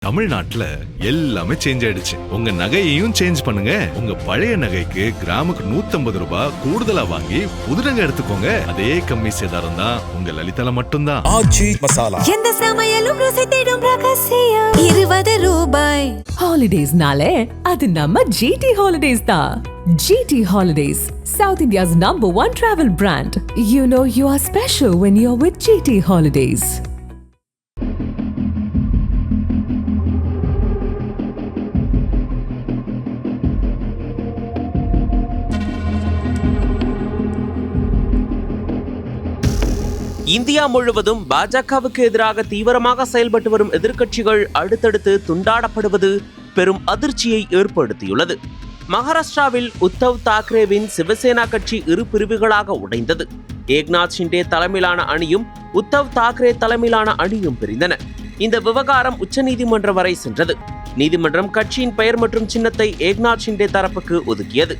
தமிழ்நாட்டுல எல்லாமே சேஞ்ச் ஆயிடுச்சு. உங்க நகையையும் சேஞ்ச் பண்ணுங்க. உங்க பழைய நகைக்கு கிராமுக்கு 150 ரூபாய் கூடுதலா வாங்கி புது நகை எடுத்துக்கோங்க. அதே கம்மி சேதாரம் தான் உங்க லலிதால மட்டும்தான். ஆச்சி மசாலா. எந்த சமையலும் ருசி தேடும் ரகசியம் 20 ரூபாய். ஹாலிடேஸ்னாலே அது நம்ம GT Holidays தான். GT Holidays, South India's #1 travel brand. You know you are special when you're with GT Holidays. India முழுவதும் பாஜகவுக்கு எதிராக தீவிரமாக செயல்பட்டு வரும் எதிர்க்கட்சிகள் அடுத்தடுத்து துண்டாடப்படுவது பெரும் அதிர்ச்சியை ஏற்படுத்தியுள்ளது. மகாராஷ்டிராவில் உத்தவ் தாக்கரேவின் சிவசேனா கட்சி இரு பிரிவுகளாக உடைந்தது. ஏக்நாத் ஷிண்டே தலைமையிலான அணியும் உத்தவ் தாக்கரே தலைமையிலான அணியும் பிரிந்தன. இந்த விவகாரம் உச்சநீதிமன்றம் வரை சென்றது. நீதிமன்றம் கட்சியின் பெயர் மற்றும் சின்னத்தை ஏக்நாத் ஷிண்டே தரப்புக்கு ஒதுக்கியது.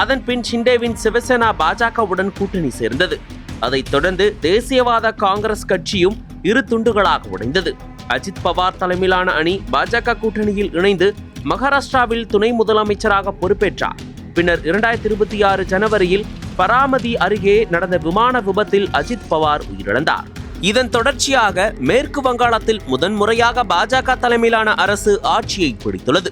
அதன் பின் ஷிண்டேவின் சிவசேனா பாஜகவுடன் கூட்டணி சேர்ந்தது. அதைத் தொடர்ந்து தேசியவாத காங்கிரஸ் கட்சியும் இரு துண்டுகளாக உடைந்தது. அஜித் பவார் தலைமையிலான அணி பாஜக கூட்டணியில் இணைந்து மகாராஷ்டிராவில் துணை முதலமைச்சராக பொறுப்பேற்றார். பின்னர் 2026 ஜனவரியில் பராமதி அருகே நடந்த விமான விபத்தில் அஜித் பவார் உயிரிழந்தார். இதன் தொடர்ச்சியாக மேற்கு வங்காளத்தில் முதன்முறையாக பாஜக தலைமையிலான அரசு ஆட்சியை பிடித்துள்ளது.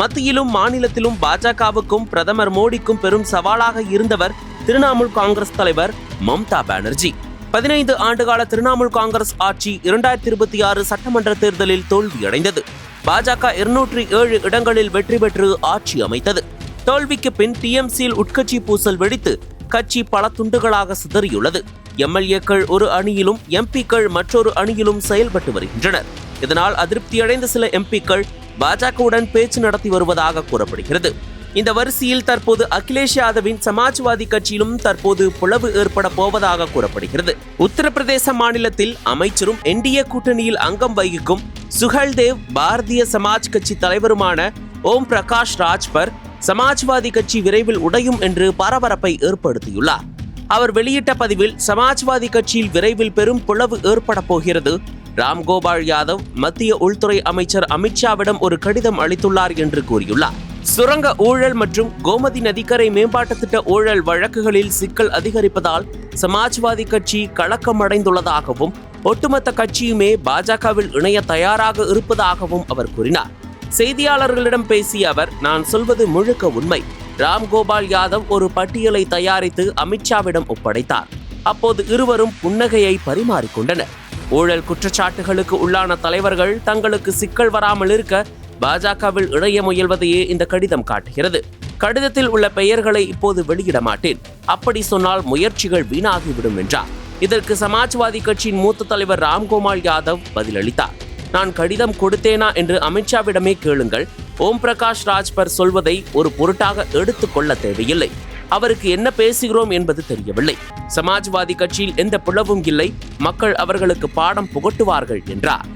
மத்தியிலும் மாநிலத்திலும் பாஜகவுக்கும் பிரதமர் மோடிக்கும் பெரும் சவாலாக இருந்தவர் திரிணாமுல் காங்கிரஸ் தலைவர் மம்தா பானர்ஜி. 15 ஆண்டுகால திரிணாமுல் காங்கிரஸ் ஆட்சி 2026 சட்டமன்ற தேர்தலில் தோல்வியடைந்தது. பாஜக 207 இடங்களில் வெற்றி பெற்று ஆட்சி அமைத்தது. தோல்விக்கு பின் டிஎம்சியில் உட்கட்சி பூசல் வெடித்து கட்சி பல துண்டுகளாக சிதறியுள்ளது. எம்எல்ஏக்கள் ஒரு அணியிலும் எம்பிக்கள் மற்றொரு அணியிலும் செயல்பட்டு வருகின்றனர். இதனால் அதிருப்தியடைந்த சில எம்பிக்கள் பாஜகவுடன் பேச்சு நடத்தி வருவதாக கூறப்படுகிறது. இந்த வரிசையில் தற்போது அகிலேஷ் யாதவின் சமாஜ்வாதி கட்சியிலும் தற்போது பிளவு ஏற்பட போவதாக கூறப்படுகிறது. உத்தரப்பிரதேச மாநிலத்தில் அமைச்சரும் என்டிஏ கூட்டணியில் அங்கம் வகிக்கும் சுஹல்தேவ் பாரதிய சமாஜ் கட்சி தலைவருமான ஓம் பிரகாஷ் ராஜ்பர் சமாஜ்வாதி கட்சி விரைவில் உடையும் என்று பரபரப்பை ஏற்படுத்தியுள்ளார். அவர் வெளியிட்ட பதிவில் சமாஜ்வாதி கட்சியில் விரைவில் பெரும் பிளவு ஏற்பட போகிறது. ராம்கோபால் யாதவ் மத்திய உள்துறை அமைச்சர் அமித்ஷாவிடம் ஒரு கடிதம் அளித்துள்ளார் என்று கூறியுள்ளார். சுரங்க ஊழல் மற்றும் கோமதி நதிக்கரை மேம்பாட்டு திட்ட ஊழல் வழக்குகளில் சிக்கல் அதிகரிப்பதால் சமாஜ்வாதி கட்சி கலக்கமடைந்துள்ளதாகவும் ஒட்டுமொத்த கட்சியுமே பாஜகவில் இணைய தயாராக இருப்பதாகவும் அவர் கூறினார். செய்தியாளர்களிடம் பேசிய அவர், நான் சொல்வது முழுக்க உண்மை. ராம்கோபால் யாதவ் ஒரு பட்டியலை தயாரித்து அமித்ஷாவிடம் ஒப்படைத்தார். அப்போது இருவரும் புன்னகையை பரிமாறிக்கொண்டனர். ஊழல் குற்றச்சாட்டுகளுக்கு உள்ளான தலைவர்கள் தங்களுக்கு சிக்கல் வராமல் இருக்க பாஜகவில் இணைய முயல்வதையே இந்த கடிதம் காட்டுகிறது. கடிதத்தில் உள்ள பெயர்களை இப்போது வெளியிட மாட்டேன். அப்படி சொன்னால் முயற்சிகள் வீணாகிவிடும் என்றார். இதற்கு சமாஜ்வாதி கட்சியின் மூத்த தலைவர் ராம்கோபால் யாதவ் பதிலளித்தார். நான் கடிதம் கொடுத்தேனா என்று அமித்ஷாவிடமே கேளுங்கள். ஓம் பிரகாஷ் ராஜ்பர் சொல்வதை ஒரு பொருட்டாக எடுத்துக்கொள்ள தேவையில்லை. அவருக்கு என்ன பேசுகிறோம் என்பது தெரியவில்லை. சமாஜ்வாதி கட்சியில் எந்த பிளவும் இல்லை. மக்கள் அவர்களுக்கு பாடம் புகட்டுவார்கள் என்றார்.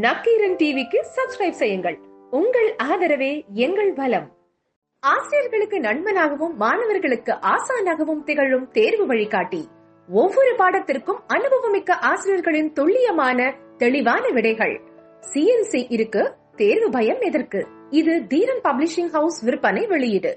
நக்கீரன் டிவிக்கு சப்ஸ்கிரைப் செய்யுங்கள். உங்கள் ஆதரவே எங்கள் பலம். ஆசிரியர்களுக்கு நண்பனாகவும் மாணவர்களுக்கு ஆசானாகவும் திகழும் தேர்வு வழிகாட்டி. ஒவ்வொரு பாடத்திற்கும் அனுபவமிக்க ஆசிரியர்களின் துல்லியமான தெளிவான விடைகள். CNC இருக்கு, தேர்வு பயம் எதற்கு? இது தீரன் பப்ளிஷிங் ஹவுஸ் விற்பனை வெளியீடு.